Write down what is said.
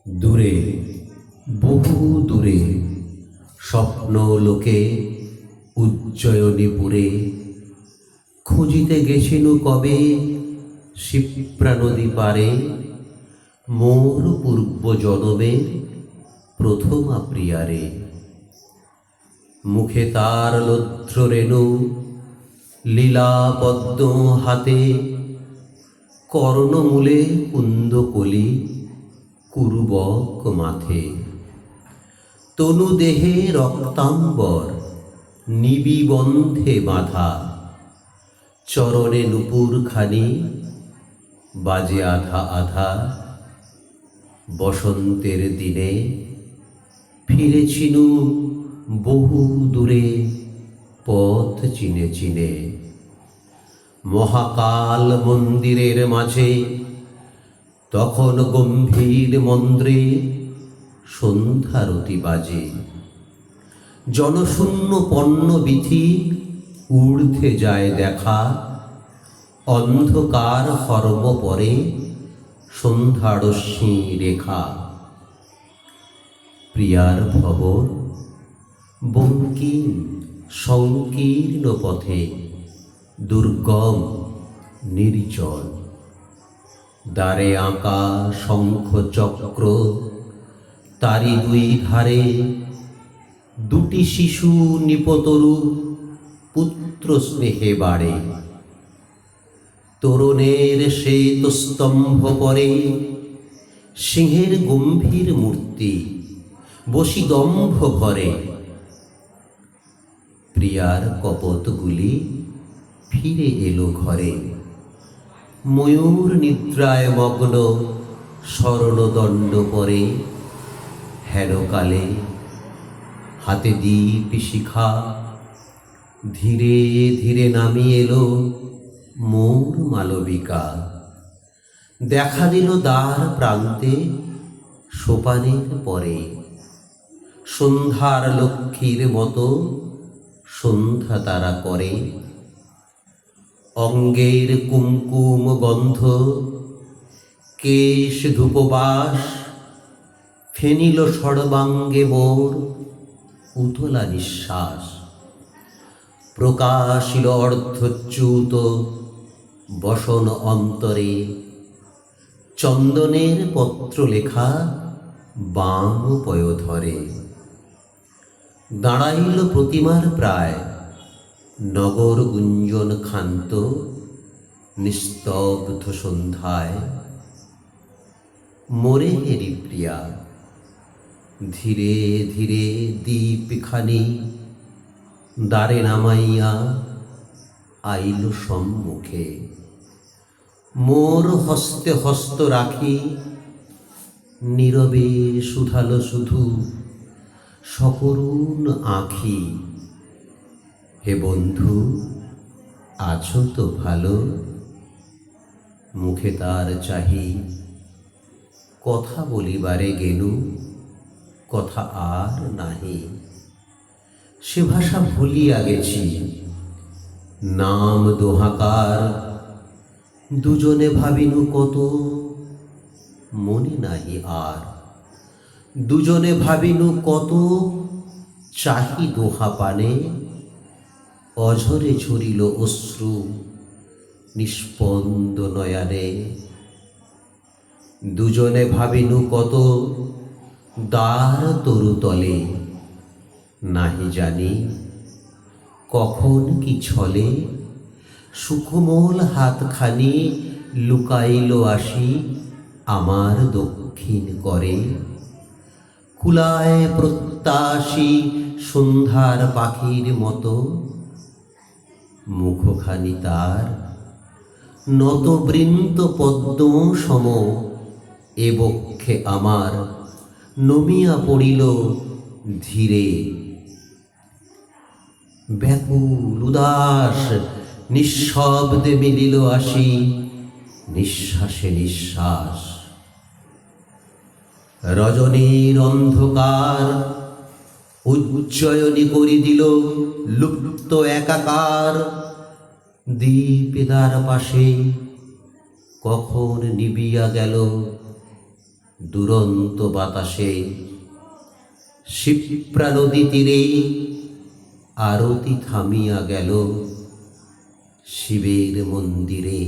দূরে, বহু দূরে, স্বপ্ন লোকে উজ্জয়িনীপুরে খুঁজিতে গেছিনু কবে শিপ্রা নদী পারে মোর পূর্ব জনমের প্রথমা প্রিয়ারে। মুখে তার লুত্র রেণু, লীলা পদ্ম হাতে, কর্ণমূলে কুন্দকলি কুরুবক মাথে। তনু দেহে রক্তাম্বর নিবিবন্ধে বাঁধা, চরণে নূপুর খানি বাজে আধা আধা। বসন্তের দিনে ফিরেছিনু বহু দূরে পথ চিনে চিনে। মহাকাল মন্দিরের মাঝে তখন গম্ভীর মন্দ্রে সন্ধ্যারতি বাজে। জনশূন্য পণ্যবিথি ঊর্ধ্বে যায় দেখা, অন্ধকার হর্ম পরে সন্ধ্যারশ্মি রেখা। প্রিয়ার ভবন বঙ্কিম সংকীর্ণ পথে দুর্গম নির্জন। দ্বারে আঁকা শঙ্খ চক্র, তারি দুই ধারে দুটি শিশু নিপতরু পুত্র স্নেহে বাড়ে। তোরণের শ্বেতস্তম্ভ পরে সিংহের গম্ভীর মূর্তি বসি দম্ভ ভরে। প্রিয়ার কপোতগুলি ফিরে এলো ঘরে, ময়ূর নিদ্রায় মগ্ন স্বর্ণদণ্ড পরে। হেনকালে হাতে দীপ শিখা ধীরে ধীরে নামি এলো মোর মালবিকা। দেখা দিল দ্বার প্রান্তে সোপানের পরে, সন্ধ্যার লক্ষ্মীর মতো সন্ধ্যা তারা করে। অঙ্গের কুমকুম গন্ধ, কেশ ধূপবাস, ফেনিল সর্বাঙ্গে মোর উতলা নিঃশ্বাস। প্রকাশিল অর্ধচ্যুত বসন অন্তরে, চন্দনের পত্র লেখা বাম পয়োধরে। দাঁড়াইল প্রতিমার প্রায় নগর গুঞ্জন ক্ষান্ত নিস্তব্ধ সন্ধ্যায়। মোরে হেরি প্রিয়া, ধীরে ধীরে দীপখানি দ্বারে নামাইয়া আইল সম্মুখে। মোর হস্তে হস্ত রাখি নীরবে শুধালো শুধু সকরুণ আঁখি। হে বন্ধু, আছো তো ভালো? মুখে তার চাহি কথা বলিবারে গেলু, কথা আর নাহি। সে ভাষা ভুলিয়া গেছি, নাম দোহাকার দুজনে ভাবিনু কত, মনে নাহি আর। দুজনে ভাবিনু কত, চাহি দোহা পানে। অঝরে ঝরিল অশ্রু নিষ্পন্দ নয়নে। দুজনে ভাবিনু কত, দ্বার তরুতলে। নাহি জানি কখন কি ছলে, সুকোমল হাতখানি লুকাইল আসি আমার দক্ষিণ করে। কুলায় প্রত্যাশী সন্ধ্যার পাখির মতো, মুখখানি তার নত বৃন্ত পদ্ম সম। এ বক্ষে আমার নমিয়া পড়িল ধীরে। ব্যাকুল উদাস নিঃশব্দে মিলিল আসি নিঃশ্বাসে নিঃশ্বাস। রজনীর অন্ধকার উজ্জয়িনী করি দিল লুপ্ত একাকার। দীপেদার পাশে কখন নিবিয়া গেল দুরন্ত বাতাসে শিপ্রা নদী তীরে আরতি থামিয়া গেল শিবের মন্দিরে।